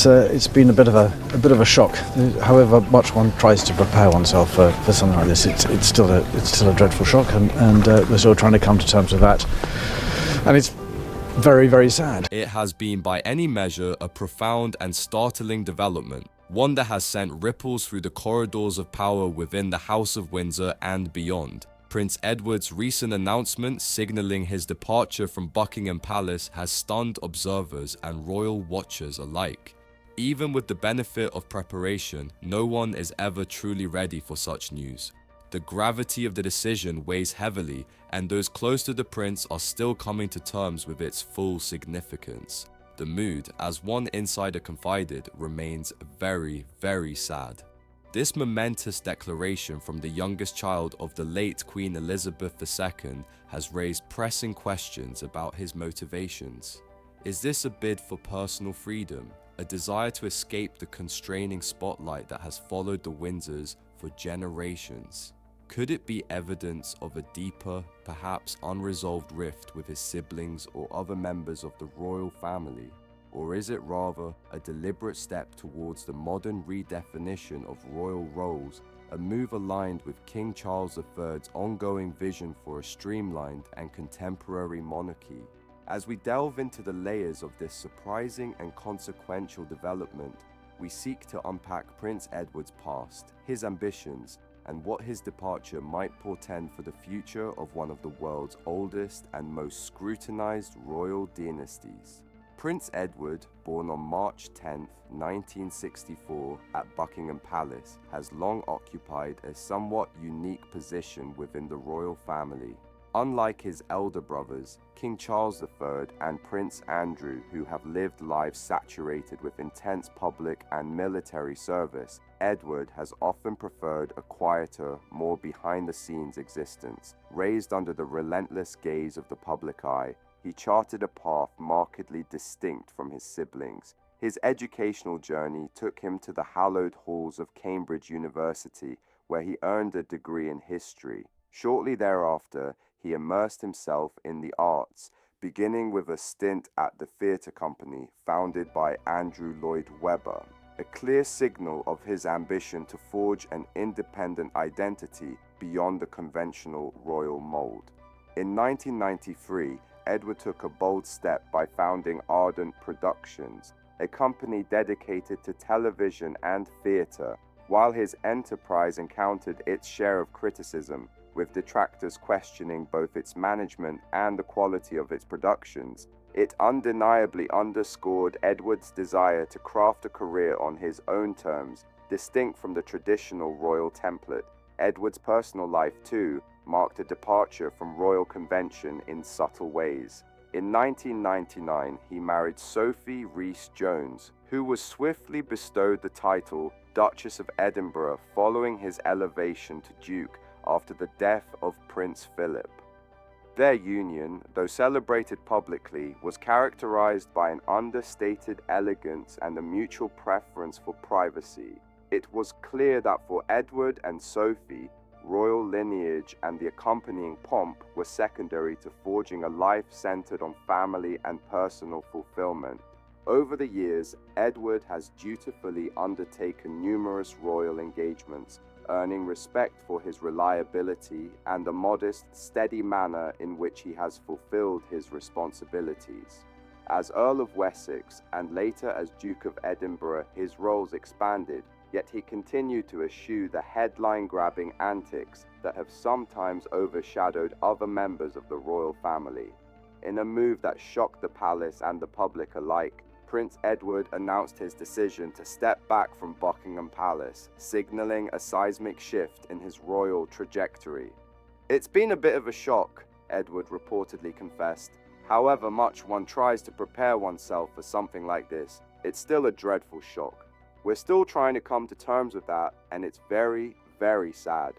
it's been a bit of a shock. However much one tries to prepare oneself for something like this, it's still a dreadful shock, and we're still trying to come to terms with that. And it's very, very sad. It has been by any measure a profound and startling development, one that has sent ripples through the corridors of power within the House of Windsor and beyond. Prince Edward's recent announcement signalling his departure from Buckingham Palace has stunned observers and royal watchers alike. Even with the benefit of preparation, no one is ever truly ready for such news. The gravity of the decision weighs heavily, and those close to the prince are still coming to terms with its full significance. The mood, as one insider confided, remains very, very sad. This momentous declaration from the youngest child of the late Queen Elizabeth II has raised pressing questions about his motivations. Is this a bid for personal freedom, a desire to escape the constraining spotlight that has followed the Windsors for generations? Could it be evidence of a deeper, perhaps unresolved rift with his siblings or other members of the royal family? Or is it rather a deliberate step towards the modern redefinition of royal roles, a move aligned with King Charles III's ongoing vision for a streamlined and contemporary monarchy? As we delve into the layers of this surprising and consequential development, we seek to unpack Prince Edward's past, his ambitions, and what his departure might portend for the future of one of the world's oldest and most scrutinized royal dynasties. Prince Edward, born on March 10, 1964 at Buckingham Palace, has long occupied a somewhat unique position within the royal family. Unlike his elder brothers, King Charles III and Prince Andrew, who have lived lives saturated with intense public and military service, Edward has often preferred a quieter, more behind-the-scenes existence. Raised under the relentless gaze of the public eye, he charted a path markedly distinct from his siblings. His educational journey took him to the hallowed halls of Cambridge University, where he earned a degree in history. Shortly thereafter, he immersed himself in the arts, beginning with a stint at the theatre company founded by Andrew Lloyd Webber, a clear signal of his ambition to forge an independent identity beyond the conventional royal mold. In 1993, Edward took a bold step by founding Ardent Productions, a company dedicated to television and theatre. While his enterprise encountered its share of criticism, with detractors questioning both its management and the quality of its productions, it undeniably underscored Edward's desire to craft a career on his own terms, distinct from the traditional royal template. Edward's personal life, too, marked a departure from royal convention in subtle ways. In 1999, he married Sophie Rhys-Jones, who was swiftly bestowed the title Duchess of Edinburgh following his elevation to Duke after the death of Prince Philip. Their union, though celebrated publicly, was characterized by an understated elegance and a mutual preference for privacy. It was clear that for Edward and Sophie, royal lineage and the accompanying pomp were secondary to forging a life centered on family and personal fulfillment. Over the years, Edward has dutifully undertaken numerous royal engagements, earning respect for his reliability and the modest, steady manner in which he has fulfilled his responsibilities. As Earl of Wessex and later as Duke of Edinburgh, his roles expanded, yet he continued to eschew the headline-grabbing antics that have sometimes overshadowed other members of the royal family. In a move that shocked the palace and the public alike, Prince Edward announced his decision to step back from Buckingham Palace, signaling a seismic shift in his royal trajectory. "It's been a bit of a shock," Edward reportedly confessed. "However much one tries to prepare oneself for something like this, it's still a dreadful shock. We're still trying to come to terms with that, and it's very, very sad."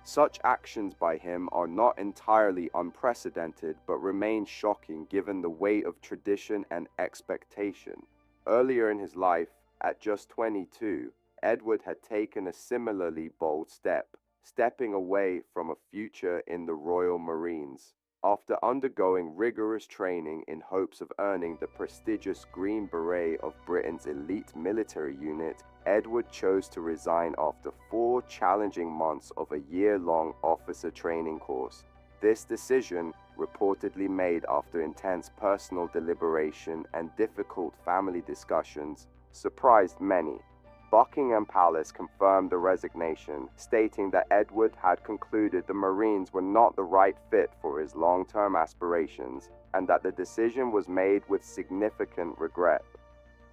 Such actions by him are not entirely unprecedented, but remain shocking given the weight of tradition and expectation. Earlier in his life, at just 22, Edward had taken a similarly bold step, stepping away from a future in the Royal Marines. After undergoing rigorous training in hopes of earning the prestigious Green Beret of Britain's elite military unit, Edward chose to resign after 4 challenging months of a year-long officer training course. This decision, reportedly made after intense personal deliberation and difficult family discussions, surprised many. Buckingham Palace confirmed the resignation, stating that Edward had concluded the Marines were not the right fit for his long-term aspirations and that the decision was made with significant regret.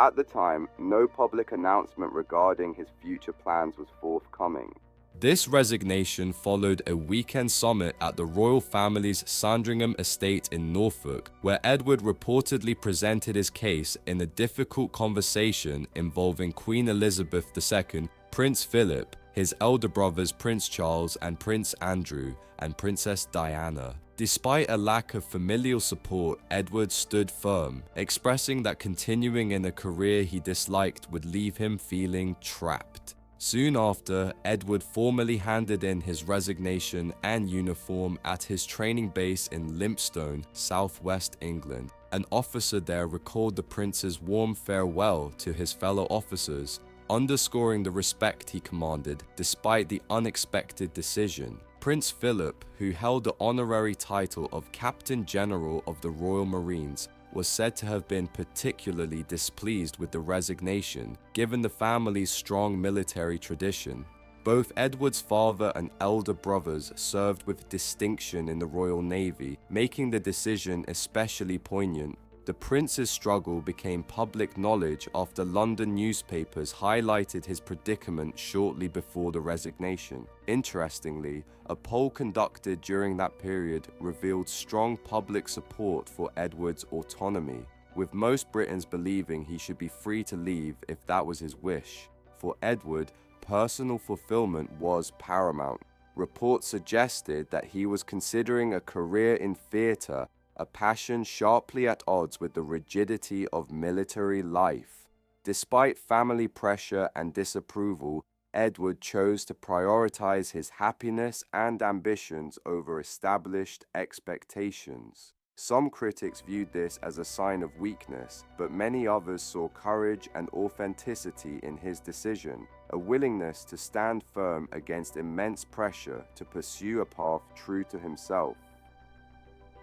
At the time, no public announcement regarding his future plans was forthcoming. This resignation followed a weekend summit at the royal family's Sandringham estate in Norfolk, where Edward reportedly presented his case in a difficult conversation involving Queen Elizabeth II, Prince Philip, his elder brothers Prince Charles and Prince Andrew, and Princess Diana. Despite a lack of familial support, Edward stood firm, expressing that continuing in a career he disliked would leave him feeling trapped. Soon after, Edward formally handed in his resignation and uniform at his training base in Lympstone, southwest England. An officer there recalled the prince's warm farewell to his fellow officers, underscoring the respect he commanded despite the unexpected decision. Prince Philip, who held the honorary title of Captain General of the Royal Marines, was said to have been particularly displeased with the resignation, given the family's strong military tradition. Both Edward's father and elder brothers served with distinction in the Royal Navy, making the decision especially poignant. The prince's struggle became public knowledge after London newspapers highlighted his predicament shortly before the resignation. Interestingly, a poll conducted during that period revealed strong public support for Edward's autonomy, with most Britons believing he should be free to leave if that was his wish. For Edward, personal fulfillment was paramount. Reports suggested that he was considering a career in theatre, a passion sharply at odds with the rigidity of military life. Despite family pressure and disapproval, Edward chose to prioritize his happiness and ambitions over established expectations. Some critics viewed this as a sign of weakness, but many others saw courage and authenticity in his decision, a willingness to stand firm against immense pressure to pursue a path true to himself.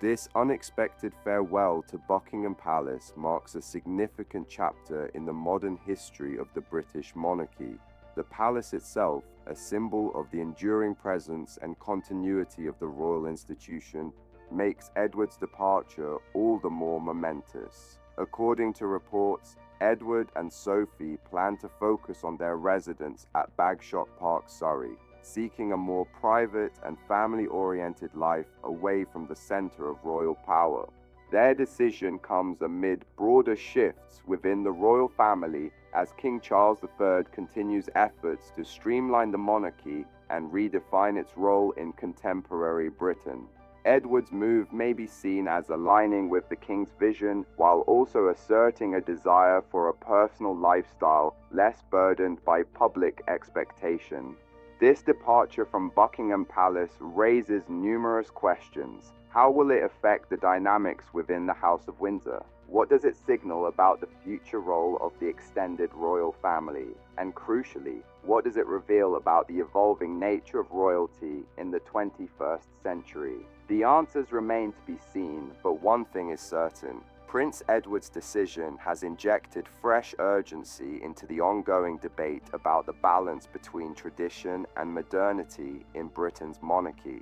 This unexpected farewell to Buckingham Palace marks a significant chapter in the modern history of the British monarchy. The palace itself, a symbol of the enduring presence and continuity of the royal institution, makes Edward's departure all the more momentous. According to reports, Edward and Sophie plan to focus on their residence at Bagshot Park, Surrey, seeking a more private and family-oriented life away from the center of royal power. Their decision comes amid broader shifts within the royal family as King Charles III continues efforts to streamline the monarchy and redefine its role in contemporary Britain. Edward's move may be seen as aligning with the king's vision while also asserting a desire for a personal lifestyle less burdened by public expectation. This departure from Buckingham Palace raises numerous questions. How will it affect the dynamics within the House of Windsor? What does it signal about the future role of the extended royal family? And crucially, what does it reveal about the evolving nature of royalty in the 21st century? The answers remain to be seen, but one thing is certain. Prince Edward's decision has injected fresh urgency into the ongoing debate about the balance between tradition and modernity in Britain's monarchy.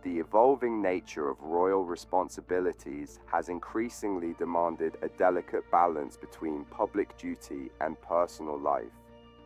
The evolving nature of royal responsibilities has increasingly demanded a delicate balance between public duty and personal life.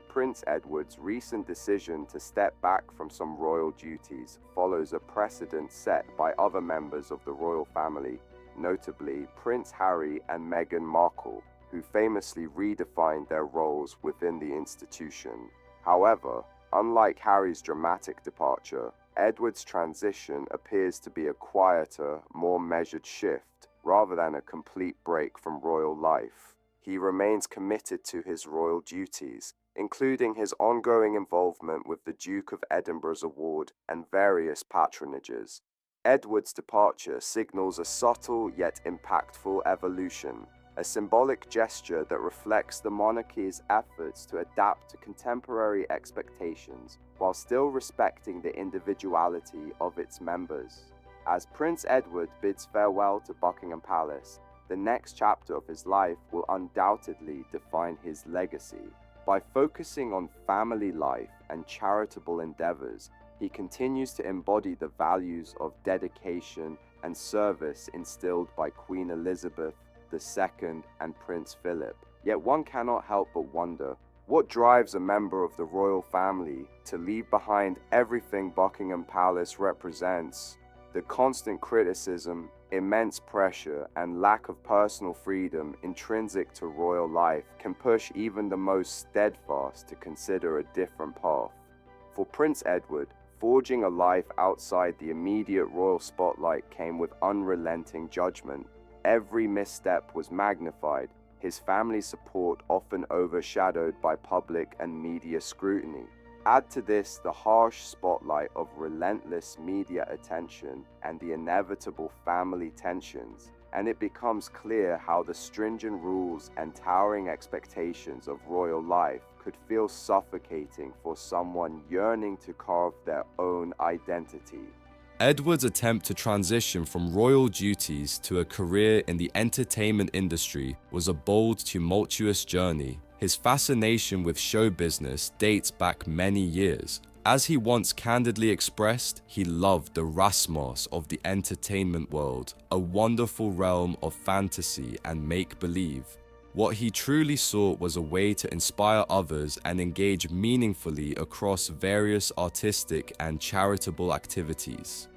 Prince Edward's recent decision to step back from some royal duties follows a precedent set by other members of the royal family, notably Prince Harry and Meghan Markle, who famously redefined their roles within the institution. However, unlike Harry's dramatic departure, Edward's transition appears to be a quieter, more measured shift, rather than a complete break from royal life. He remains committed to his royal duties, including his ongoing involvement with the Duke of Edinburgh's award and various patronages. Edward's departure signals a subtle yet impactful evolution, a symbolic gesture that reflects the monarchy's efforts to adapt to contemporary expectations while still respecting the individuality of its members. As Prince Edward bids farewell to Buckingham Palace, the next chapter of his life will undoubtedly define his legacy. By focusing on family life and charitable endeavors, he continues to embody the values of dedication and service instilled by Queen Elizabeth II and Prince Philip. Yet one cannot help but wonder, what drives a member of the royal family to leave behind everything Buckingham Palace represents? The constant criticism, immense pressure, and lack of personal freedom intrinsic to royal life can push even the most steadfast to consider a different path. For Prince Edward, forging a life outside the immediate royal spotlight came with unrelenting judgment. Every misstep was magnified, his family's support often overshadowed by public and media scrutiny. Add to this the harsh spotlight of relentless media attention and the inevitable family tensions, and it becomes clear how the stringent rules and towering expectations of royal life could feel suffocating for someone yearning to carve their own identity. Edward's attempt to transition from royal duties to a career in the entertainment industry was a bold, tumultuous journey. His fascination with show business dates back many years. As he once candidly expressed, he loved the rasmus of the entertainment world, a wonderful realm of fantasy and make-believe. What he truly sought was a way to inspire others and engage meaningfully across various artistic and charitable activities.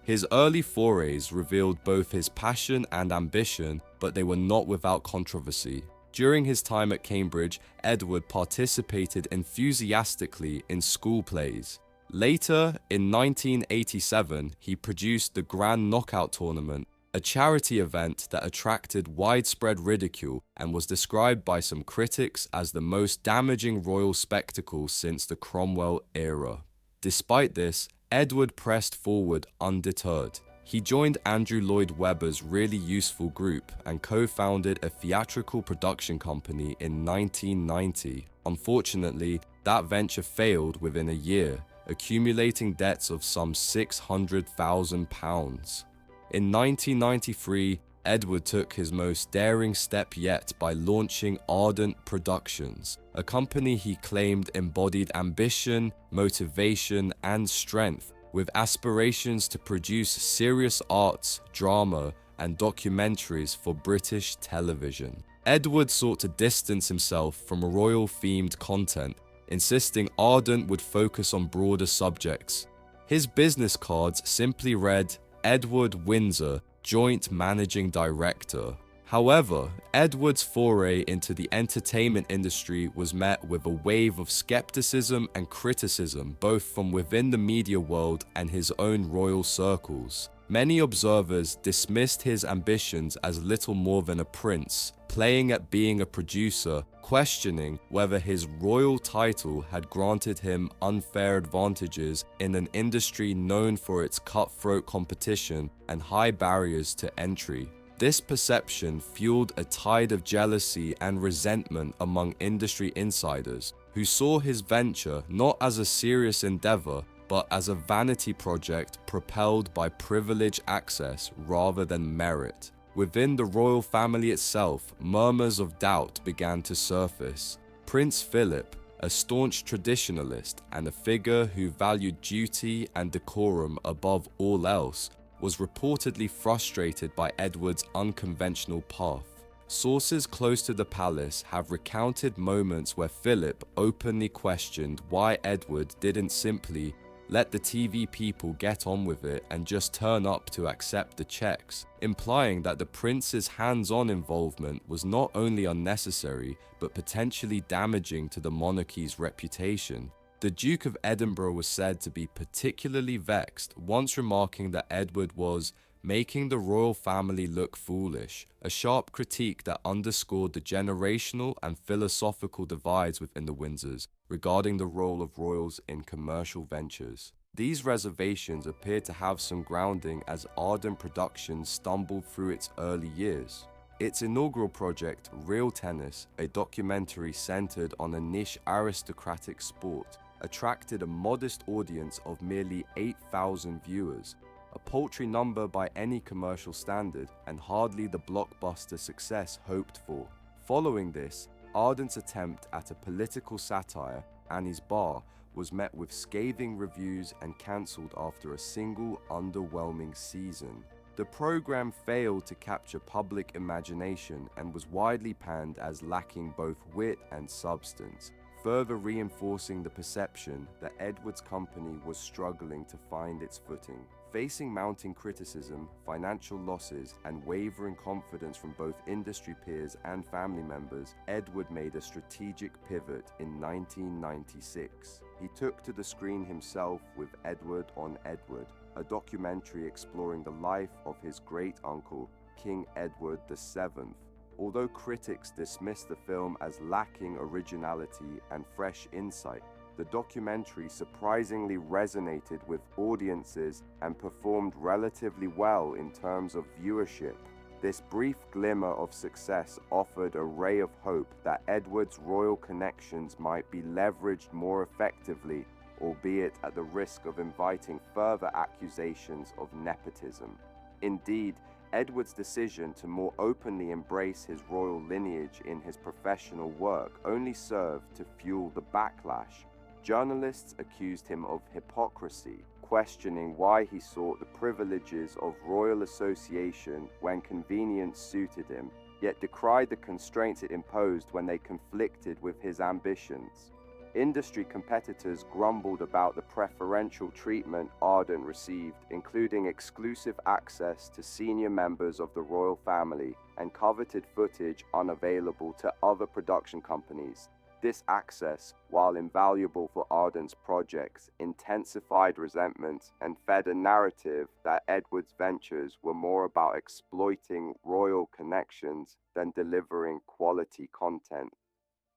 His early forays revealed both his passion and ambition, but they were not without controversy. During his time at Cambridge, Edward participated enthusiastically in school plays. Later, in 1987, he produced the Grand Knockout Tournament, a charity event that attracted widespread ridicule and was described by some critics as the most damaging royal spectacle since the Cromwell era. Despite this, Edward pressed forward undeterred. He joined Andrew Lloyd Webber's Really Useful Group and co-founded a theatrical production company in 1990. Unfortunately, that venture failed within a year, accumulating debts of some £600,000. In 1993, Edward took his most daring step yet by launching Ardent Productions, a company he claimed embodied ambition, motivation, and strength, with aspirations to produce serious arts, drama, and documentaries for British television. Edward sought to distance himself from royal-themed content, insisting Ardent would focus on broader subjects. His business cards simply read, Edward Windsor, Joint Managing Director. However, Edward's foray into the entertainment industry was met with a wave of skepticism and criticism both from within the media world and his own royal circles. Many observers dismissed his ambitions as little more than a prince, playing at being a producer, questioning whether his royal title had granted him unfair advantages in an industry known for its cutthroat competition and high barriers to entry. This perception fueled a tide of jealousy and resentment among industry insiders, who saw his venture not as a serious endeavor, but as a vanity project propelled by privilege access rather than merit. Within the royal family itself, murmurs of doubt began to surface. Prince Philip, a staunch traditionalist and a figure who valued duty and decorum above all else, was reportedly frustrated by Edward's unconventional path. Sources close to the palace have recounted moments where Philip openly questioned why Edward didn't simply let the TV people get on with it and just turn up to accept the checks, implying that the prince's hands-on involvement was not only unnecessary, but potentially damaging to the monarchy's reputation. The Duke of Edinburgh was said to be particularly vexed, once remarking that Edward was making the royal family look foolish, a sharp critique that underscored the generational and philosophical divides within the Windsors regarding the role of royals in commercial ventures. These reservations appear to have some grounding as Ardent Productions stumbled through its early years. Its inaugural project, Real Tennis, a documentary centered on a niche aristocratic sport, attracted a modest audience of merely 8,000 viewers, a paltry number by any commercial standard and hardly the blockbuster success hoped for. Following this, Ardent's attempt at a political satire, Annie's Bar, was met with scathing reviews and cancelled after a single underwhelming season. The program failed to capture public imagination and was widely panned as lacking both wit and substance, further reinforcing the perception that Edwards' company was struggling to find its footing. Facing mounting criticism, financial losses, and wavering confidence from both industry peers and family members, Edward made a strategic pivot in 1996. He took to the screen himself with Edward on Edward, a documentary exploring the life of his great-uncle, King Edward VII. Although critics dismissed the film as lacking originality and fresh insight, the documentary surprisingly resonated with audiences and performed relatively well in terms of viewership. This brief glimmer of success offered a ray of hope that Edward's royal connections might be leveraged more effectively, albeit at the risk of inviting further accusations of nepotism. Indeed, Edward's decision to more openly embrace his royal lineage in his professional work only served to fuel the backlash. Journalists accused him of hypocrisy, questioning why he sought the privileges of royal association when convenience suited him, yet decried the constraints it imposed when they conflicted with his ambitions. Industry competitors grumbled about the preferential treatment Ardent received, including exclusive access to senior members of the royal family and coveted footage unavailable to other production companies. This access, while invaluable for Ardent's projects, intensified resentment and fed a narrative that Edward's ventures were more about exploiting royal connections than delivering quality content.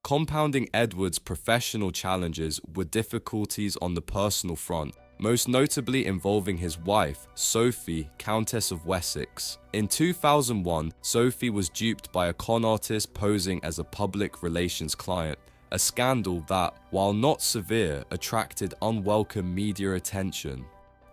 Compounding Edward's professional challenges were difficulties on the personal front, most notably involving his wife, Sophie, Countess of Wessex. In 2001, Sophie was duped by a con artist posing as a public relations client, a scandal that, while not severe, attracted unwelcome media attention.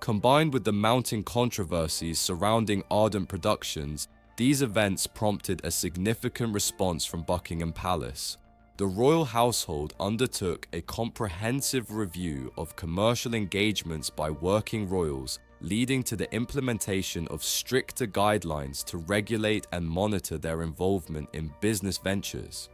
Combined with the mounting controversies surrounding Ardent Productions, these events prompted a significant response from Buckingham Palace. The royal household undertook a comprehensive review of commercial engagements by working royals, leading to the implementation of stricter guidelines to regulate and monitor their involvement in business ventures.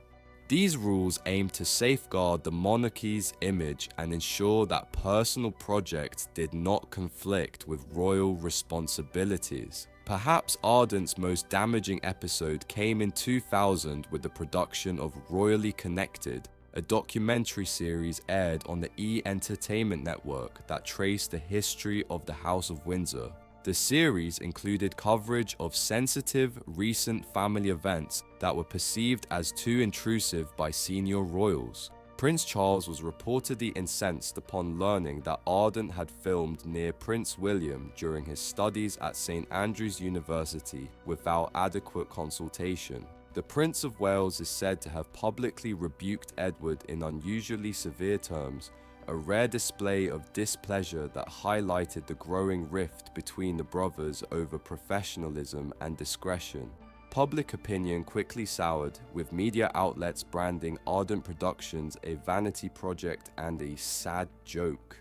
These rules aim to safeguard the monarchy's image and ensure that personal projects did not conflict with royal responsibilities. Perhaps Ardent's most damaging episode came in 2000 with the production of Royally Connected, a documentary series aired on the E! Entertainment Network that traced the history of the House of Windsor. The series included coverage of sensitive, recent family events that were perceived as too intrusive by senior royals. Prince Charles was reportedly incensed upon learning that Ardent had filmed near Prince William during his studies at St Andrews University without adequate consultation. The Prince of Wales is said to have publicly rebuked Edward in unusually severe terms, a rare display of displeasure that highlighted the growing rift between the brothers over professionalism and discretion. Public opinion quickly soured, with media outlets branding Ardent Productions a vanity project and a sad joke.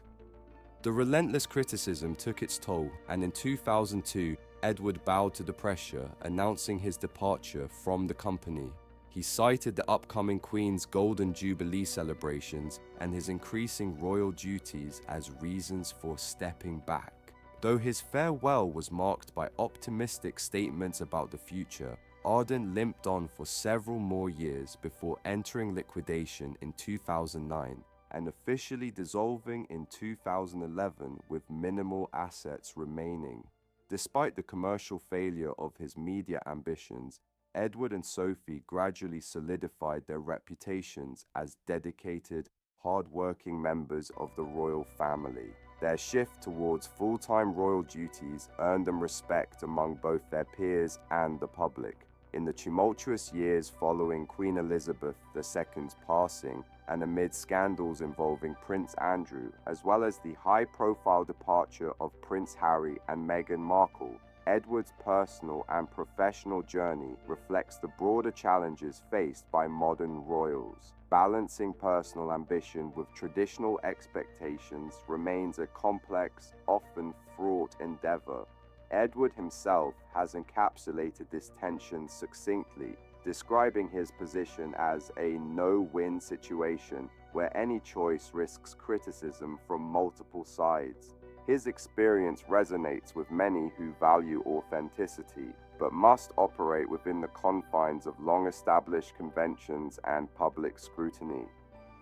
The relentless criticism took its toll, and in 2002, Edward bowed to the pressure, announcing his departure from the company. He cited the upcoming Queen's Golden Jubilee celebrations and his increasing royal duties as reasons for stepping back. Though his farewell was marked by optimistic statements about the future, Ardent limped on for several more years before entering liquidation in 2009 and officially dissolving in 2011 with minimal assets remaining. Despite the commercial failure of his media ambitions, Edward and Sophie gradually solidified their reputations as dedicated, hard-working members of the royal family. Their shift towards full-time royal duties earned them respect among both their peers and the public. In the tumultuous years following Queen Elizabeth II's passing, and amid scandals involving Prince Andrew, as well as the high-profile departure of Prince Harry and Meghan Markle, Edward's personal and professional journey reflects the broader challenges faced by modern royals. Balancing personal ambition with traditional expectations remains a complex, often fraught endeavor. Edward himself has encapsulated this tension succinctly, describing his position as a no-win situation where any choice risks criticism from multiple sides. His experience resonates with many who value authenticity, but must operate within the confines of long-established conventions and public scrutiny.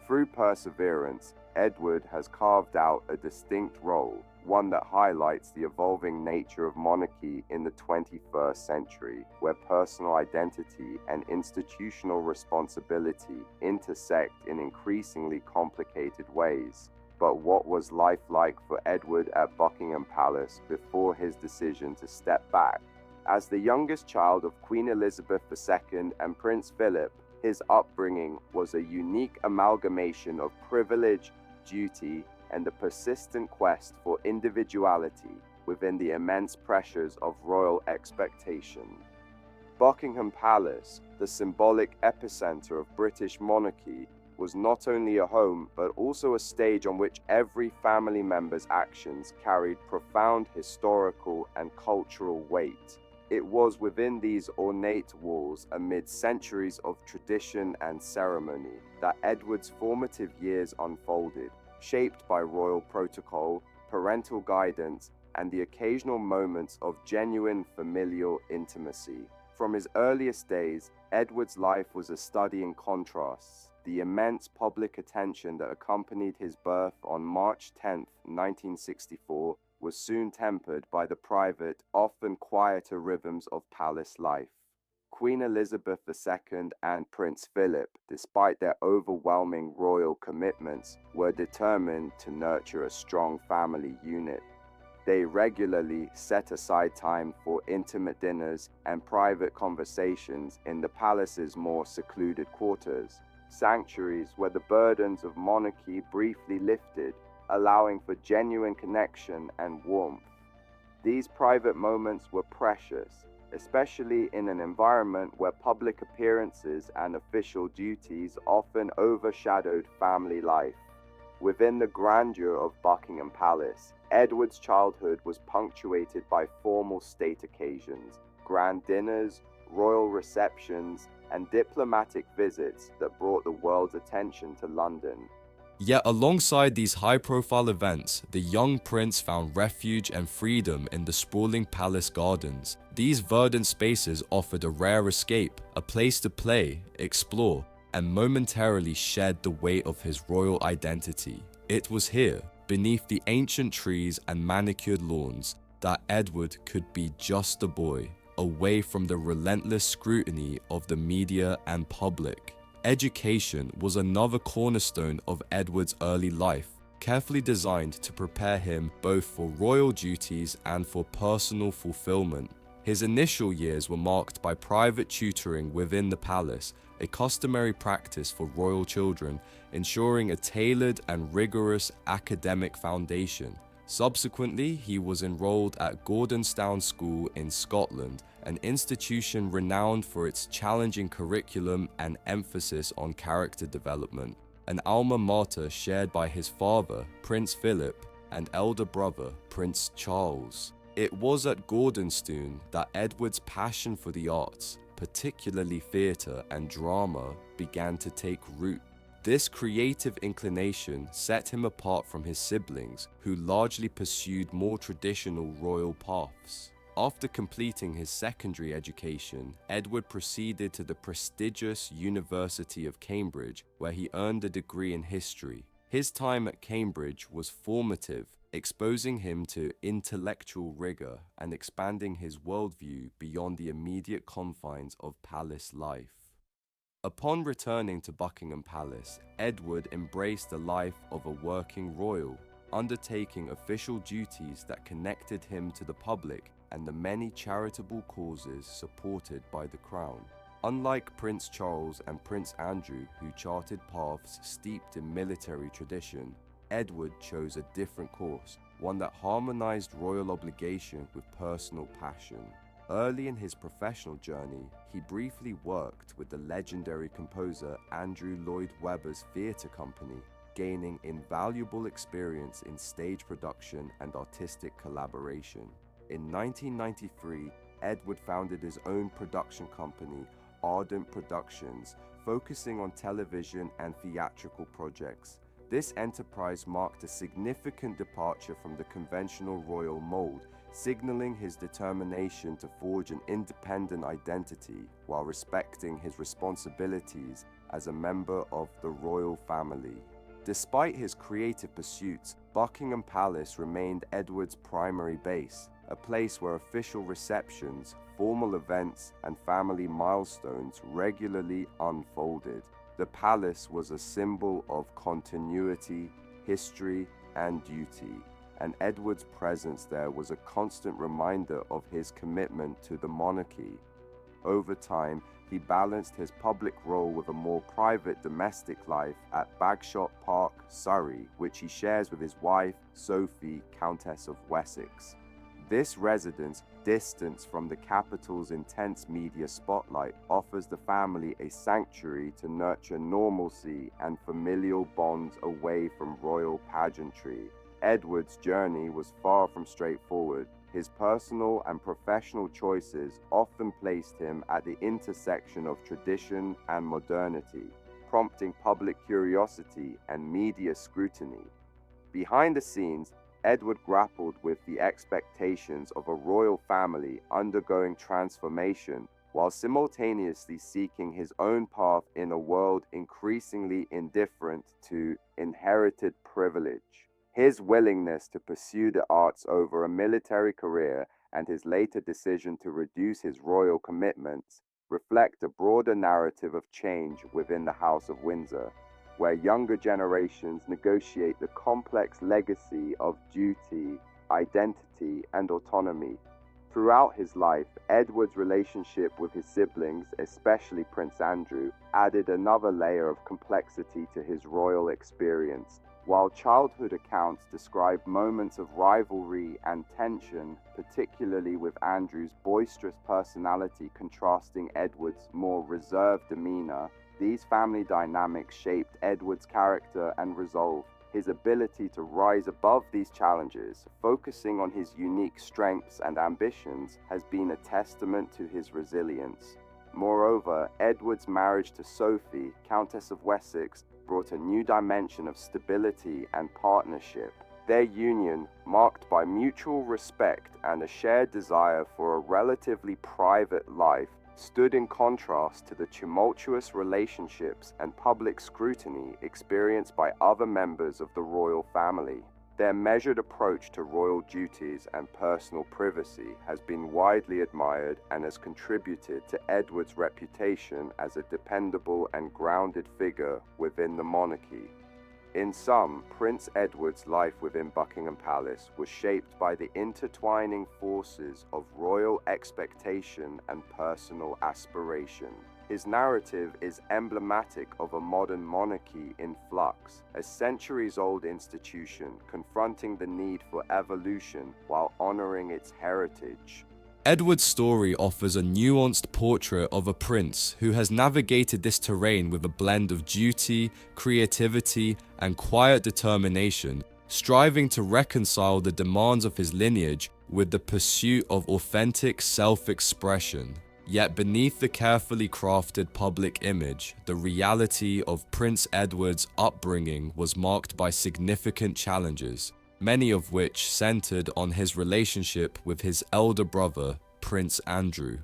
Through perseverance, Edward has carved out a distinct role, one that highlights the evolving nature of monarchy in the 21st century, where personal identity and institutional responsibility intersect in increasingly complicated ways. But what was life like for Edward at Buckingham Palace before his decision to step back? As the youngest child of Queen Elizabeth II and Prince Philip, his upbringing was a unique amalgamation of privilege, duty, and the persistent quest for individuality within the immense pressures of royal expectation. Buckingham Palace, the symbolic epicenter of British monarchy, was not only a home but also a stage on which every family member's actions carried profound historical and cultural weight. It was within these ornate walls, amid centuries of tradition and ceremony, that Edward's formative years unfolded, shaped by royal protocol, parental guidance, and the occasional moments of genuine familial intimacy. From his earliest days, Edward's life was a study in contrasts. The immense public attention that accompanied his birth on March 10, 1964, was soon tempered by the private, often quieter rhythms of palace life. Queen Elizabeth II and Prince Philip, despite their overwhelming royal commitments, were determined to nurture a strong family unit. They regularly set aside time for intimate dinners and private conversations in the palace's more secluded quarters, sanctuaries where the burdens of monarchy briefly lifted, allowing for genuine connection and warmth. These private moments were precious, especially in an environment where public appearances and official duties often overshadowed family life. Within the grandeur of Buckingham Palace, Edward's childhood was punctuated by formal state occasions, grand dinners, royal receptions, and diplomatic visits that brought the world's attention to London. Yet alongside these high-profile events, the young prince found refuge and freedom in the sprawling palace gardens. These verdant spaces offered a rare escape, a place to play, explore, and momentarily shed the weight of his royal identity. It was here, beneath the ancient trees and manicured lawns, that Edward could be just a boy, away from the relentless scrutiny of the media and public. Education was another cornerstone of Edward's early life, carefully designed to prepare him both for royal duties and for personal fulfillment. His initial years were marked by private tutoring within the palace, a customary practice for royal children, ensuring a tailored and rigorous academic foundation. Subsequently, he was enrolled at Gordonstoun School in Scotland, an institution renowned for its challenging curriculum and emphasis on character development, an alma mater shared by his father, Prince Philip, and elder brother, Prince Charles. It was at Gordonstoun that Edward's passion for the arts, particularly theatre and drama, began to take root. This creative inclination set him apart from his siblings, who largely pursued more traditional royal paths. After completing his secondary education, Edward proceeded to the prestigious University of Cambridge, where he earned a degree in history. His time at Cambridge was formative, exposing him to intellectual rigor and expanding his worldview beyond the immediate confines of palace life. Upon returning to Buckingham Palace, Edward embraced the life of a working royal, undertaking official duties that connected him to the public and the many charitable causes supported by the crown. Unlike Prince Charles and Prince Andrew, who charted paths steeped in military tradition, Edward chose a different course, one that harmonized royal obligation with personal passion. Early in his professional journey, he briefly worked with the legendary composer Andrew Lloyd Webber's theatre company, gaining invaluable experience in stage production and artistic collaboration. In 1993, Edward founded his own production company, Ardent Productions, focusing on television and theatrical projects. This enterprise marked a significant departure from the conventional royal mold, signaling his determination to forge an independent identity while respecting his responsibilities as a member of the royal family. Despite his creative pursuits, Buckingham Palace remained Edward's primary base, a place where official receptions, formal events, and family milestones regularly unfolded. The palace was a symbol of continuity, history, and duty, and Edward's presence there was a constant reminder of his commitment to the monarchy. Over time, he balanced his public role with a more private domestic life at Bagshot Park, Surrey, which he shares with his wife, Sophie, Countess of Wessex. This residence, distanced from the capital's intense media spotlight, offers the family a sanctuary to nurture normalcy and familial bonds away from royal pageantry. Edward's journey was far from straightforward. His personal and professional choices often placed him at the intersection of tradition and modernity, prompting public curiosity and media scrutiny. Behind the scenes, Edward grappled with the expectations of a royal family undergoing transformation, while simultaneously seeking his own path in a world increasingly indifferent to inherited privilege. His willingness to pursue the arts over a military career and his later decision to reduce his royal commitments reflect a broader narrative of change within the House of Windsor, where younger generations negotiate the complex legacy of duty, identity, and autonomy. Throughout his life, Edward's relationship with his siblings, especially Prince Andrew, added another layer of complexity to his royal experience. While childhood accounts describe moments of rivalry and tension, particularly with Andrew's boisterous personality contrasting Edward's more reserved demeanor, these family dynamics shaped Edward's character and resolve. His ability to rise above these challenges, focusing on his unique strengths and ambitions, has been a testament to his resilience. Moreover, Edward's marriage to Sophie, Countess of Wessex, brought a new dimension of stability and partnership. Their union, marked by mutual respect and a shared desire for a relatively private life, stood in contrast to the tumultuous relationships and public scrutiny experienced by other members of the royal family. Their measured approach to royal duties and personal privacy has been widely admired and has contributed to Edward's reputation as a dependable and grounded figure within the monarchy. In sum, Prince Edward's life within Buckingham Palace was shaped by the intertwining forces of royal expectation and personal aspiration. His narrative is emblematic of a modern monarchy in flux, a centuries-old institution confronting the need for evolution while honoring its heritage. Edward's story offers a nuanced portrait of a prince who has navigated this terrain with a blend of duty, creativity, and quiet determination, striving to reconcile the demands of his lineage with the pursuit of authentic self-expression. Yet beneath the carefully crafted public image, the reality of Prince Edward's upbringing was marked by significant challenges, many of which centered on his relationship with his elder brother, Prince Andrew.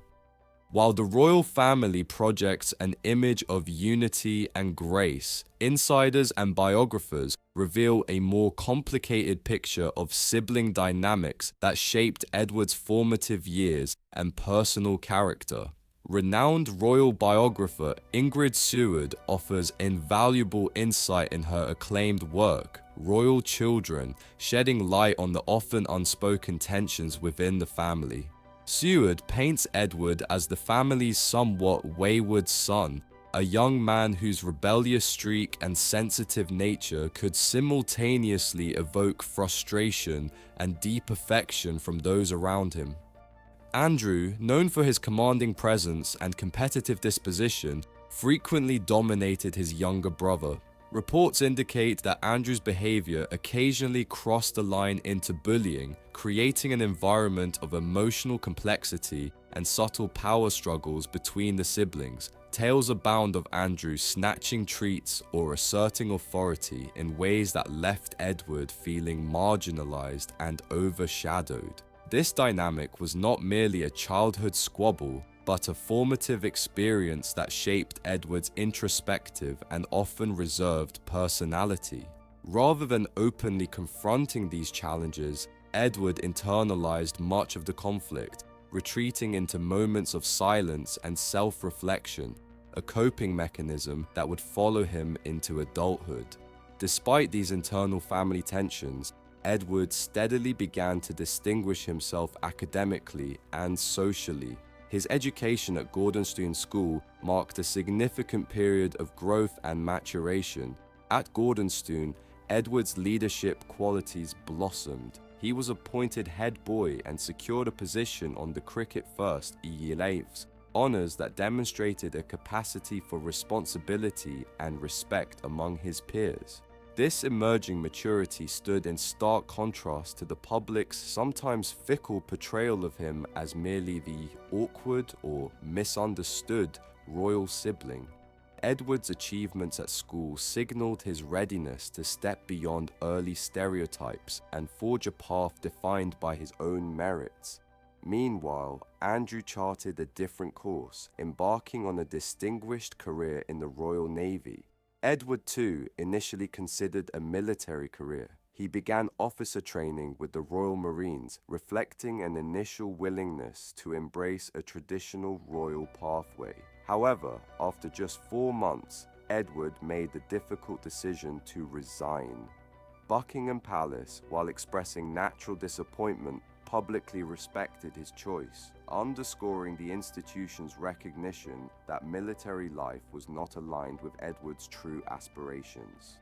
While the royal family projects an image of unity and grace, insiders and biographers reveal a more complicated picture of sibling dynamics that shaped Edward's formative years and personal character. Renowned royal biographer Ingrid Seward offers invaluable insight in her acclaimed work, Royal Children, shedding light on the often unspoken tensions within the family. Seward paints Edward as the family's somewhat wayward son, a young man whose rebellious streak and sensitive nature could simultaneously evoke frustration and deep affection from those around him. Andrew, known for his commanding presence and competitive disposition, frequently dominated his younger brother. Reports indicate that Andrew's behavior occasionally crossed the line into bullying, creating an environment of emotional complexity and subtle power struggles between the siblings. Tales abound of Andrew snatching treats or asserting authority in ways that left Edward feeling marginalized and overshadowed. This dynamic was not merely a childhood squabble, but a formative experience that shaped Edward's introspective and often reserved personality. Rather than openly confronting these challenges, Edward internalized much of the conflict, retreating into moments of silence and self-reflection, a coping mechanism that would follow him into adulthood. Despite these internal family tensions, Edward steadily began to distinguish himself academically and socially. His education at Gordonstoun School marked a significant period of growth and maturation. At Gordonstoun, Edward's leadership qualities blossomed. He was appointed head boy and secured a position on the Cricket First Leaves, honours that demonstrated a capacity for responsibility and respect among his peers. This emerging maturity stood in stark contrast to the public's sometimes fickle portrayal of him as merely the awkward or misunderstood royal sibling. Edward's achievements at school signaled his readiness to step beyond early stereotypes and forge a path defined by his own merits. Meanwhile, Andrew charted a different course, embarking on a distinguished career in the Royal Navy. Edward, too, initially considered a military career. He began officer training with the Royal Marines, reflecting an initial willingness to embrace a traditional royal pathway. However, after just 4 months, Edward made the difficult decision to resign. Buckingham Palace, while expressing natural disappointment, publicly respected his choice, underscoring the institution's recognition that military life was not aligned with Edward's true aspirations.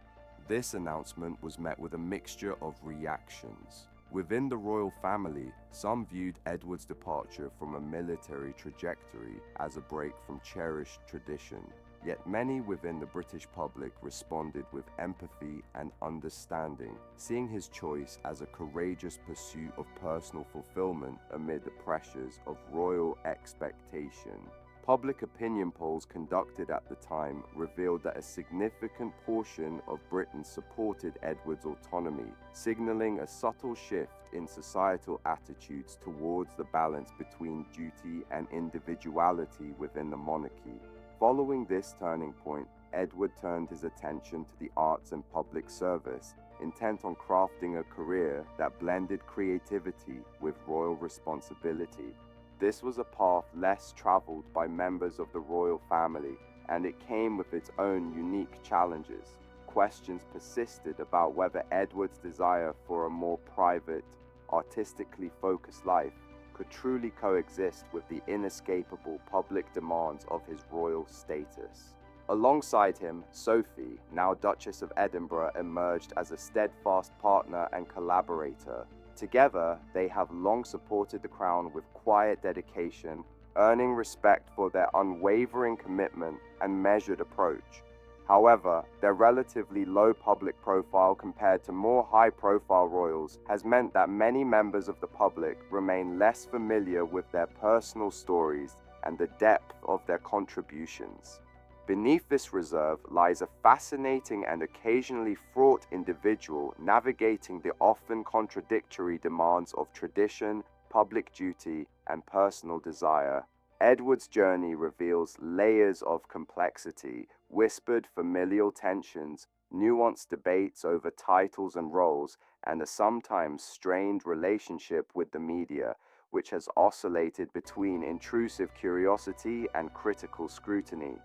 This announcement was met with a mixture of reactions. Within the royal family, some viewed Edward's departure from a military trajectory as a break from cherished tradition. Yet many within the British public responded with empathy and understanding, seeing his choice as a courageous pursuit of personal fulfillment amid the pressures of royal expectation. Public opinion polls conducted at the time revealed that a significant portion of Britain supported Edward's autonomy, signaling a subtle shift in societal attitudes towards the balance between duty and individuality within the monarchy. Following this turning point, Edward turned his attention to the arts and public service, intent on crafting a career that blended creativity with royal responsibility. This was a path less traveled by members of the royal family, and it came with its own unique challenges. Questions persisted about whether Edward's desire for a more private, artistically focused life could truly coexist with the inescapable public demands of his royal status. Alongside him, Sophie, now Duchess of Edinburgh, emerged as a steadfast partner and collaborator. Together, they have long supported the crown with quiet dedication, earning respect for their unwavering commitment and measured approach. However, their relatively low public profile compared to more high-profile royals has meant that many members of the public remain less familiar with their personal stories and the depth of their contributions. Beneath this reserve lies a fascinating and occasionally fraught individual navigating the often contradictory demands of tradition, public duty, and personal desire. Edward's journey reveals layers of complexity, whispered familial tensions, nuanced debates over titles and roles, and a sometimes strained relationship with the media, which has oscillated between intrusive curiosity and critical scrutiny.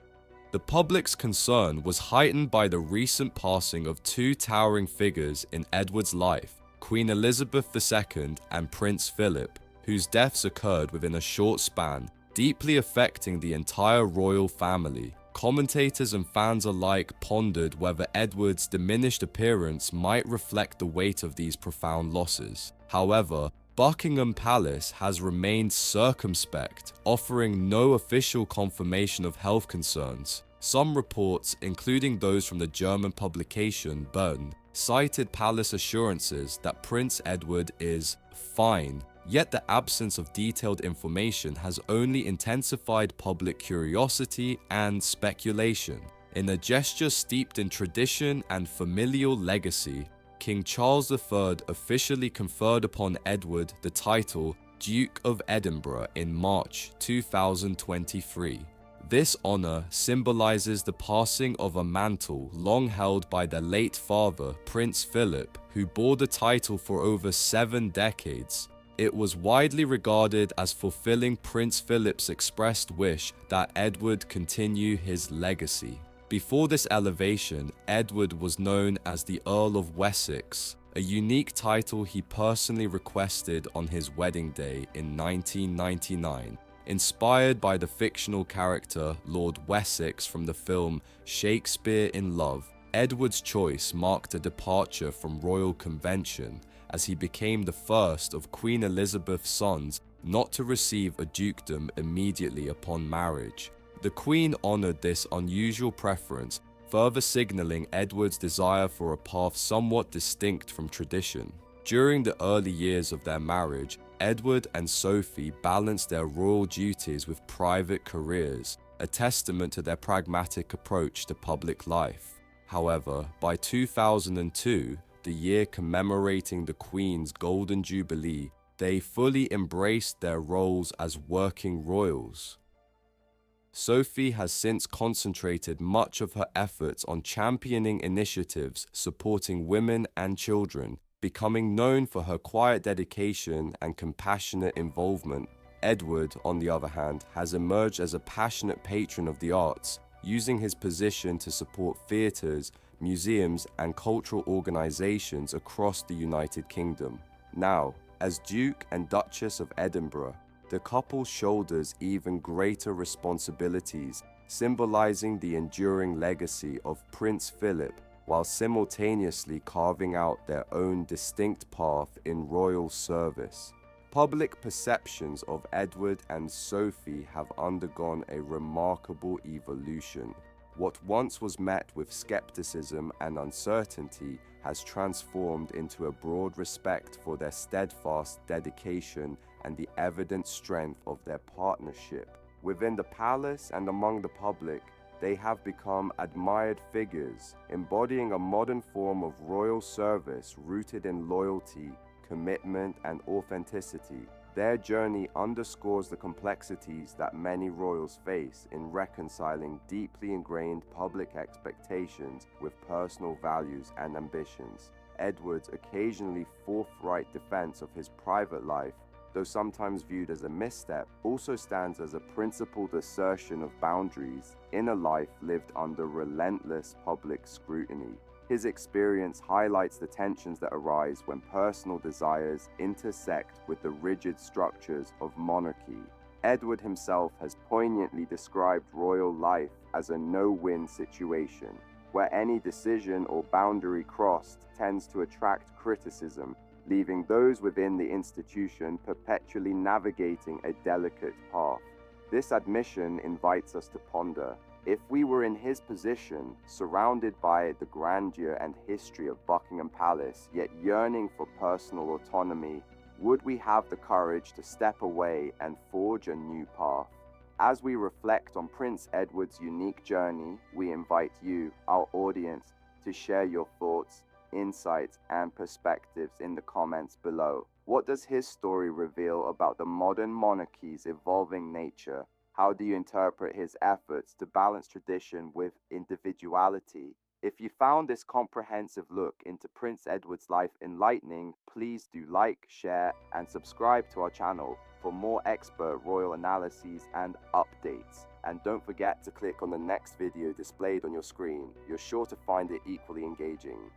The public's concern was heightened by the recent passing of two towering figures in Edward's life, Queen Elizabeth II and Prince Philip, whose deaths occurred within a short span, deeply affecting the entire royal family. Commentators and fans alike pondered whether Edward's diminished appearance might reflect the weight of these profound losses. However, Buckingham Palace has remained circumspect, offering no official confirmation of health concerns. Some reports, including those from the German publication Bern, cited palace assurances that Prince Edward is fine, yet the absence of detailed information has only intensified public curiosity and speculation. In a gesture steeped in tradition and familial legacy, King Charles III officially conferred upon Edward the title Duke of Edinburgh in March 2023. This honor symbolizes the passing of a mantle long held by their late father, Prince Philip, who bore the title for over 7 decades. It was widely regarded as fulfilling Prince Philip's expressed wish that Edward continue his legacy. Before this elevation, Edward was known as the Earl of Wessex, a unique title he personally requested on his wedding day in 1999. Inspired by the fictional character Lord Wessex from the film Shakespeare in Love, Edward's choice marked a departure from royal convention, as he became the first of Queen Elizabeth's sons not to receive a dukedom immediately upon marriage. The Queen honored this unusual preference, further signaling Edward's desire for a path somewhat distinct from tradition. During the early years of their marriage, Edward and Sophie balanced their royal duties with private careers, a testament to their pragmatic approach to public life. However, by 2002, the year commemorating the Queen's Golden Jubilee, they fully embraced their roles as working royals. Sophie has since concentrated much of her efforts on championing initiatives supporting women and children, becoming known for her quiet dedication and compassionate involvement. Edward, on the other hand, has emerged as a passionate patron of the arts, using his position to support theatres, museums, and cultural organisations across the United Kingdom. Now, as Duke and Duchess of Edinburgh, the couple shoulders even greater responsibilities, symbolizing the enduring legacy of Prince Philip, while simultaneously carving out their own distinct path in royal service. Public perceptions of Edward and Sophie have undergone a remarkable evolution. What once was met with skepticism and uncertainty has transformed into a broad respect for their steadfast dedication and the evident strength of their partnership. Within the palace and among the public, they have become admired figures, embodying a modern form of royal service rooted in loyalty, commitment, and authenticity. Their journey underscores the complexities that many royals face in reconciling deeply ingrained public expectations with personal values and ambitions. Edward's occasionally forthright defense of his private life, though sometimes viewed as a misstep, also stands as a principled assertion of boundaries in a life lived under relentless public scrutiny. His experience highlights the tensions that arise when personal desires intersect with the rigid structures of monarchy. Edward himself has poignantly described royal life as a no-win situation, where any decision or boundary crossed tends to attract criticism, leaving those within the institution perpetually navigating a delicate path. This admission invites us to ponder: if we were in his position, surrounded by the grandeur and history of Buckingham Palace, yet yearning for personal autonomy, would we have the courage to step away and forge a new path? As we reflect on Prince Edward's unique journey, we invite you, our audience, to share your thoughts, insights, and perspectives in the comments below. What does his story reveal about the modern monarchy's evolving nature? How do you interpret his efforts to balance tradition with individuality? If you found this comprehensive look into Prince Edward's life enlightening, please do like, share, and subscribe to our channel for more expert royal analyses and updates. And don't forget to click on the next video displayed on your screen. You're sure to find it equally engaging.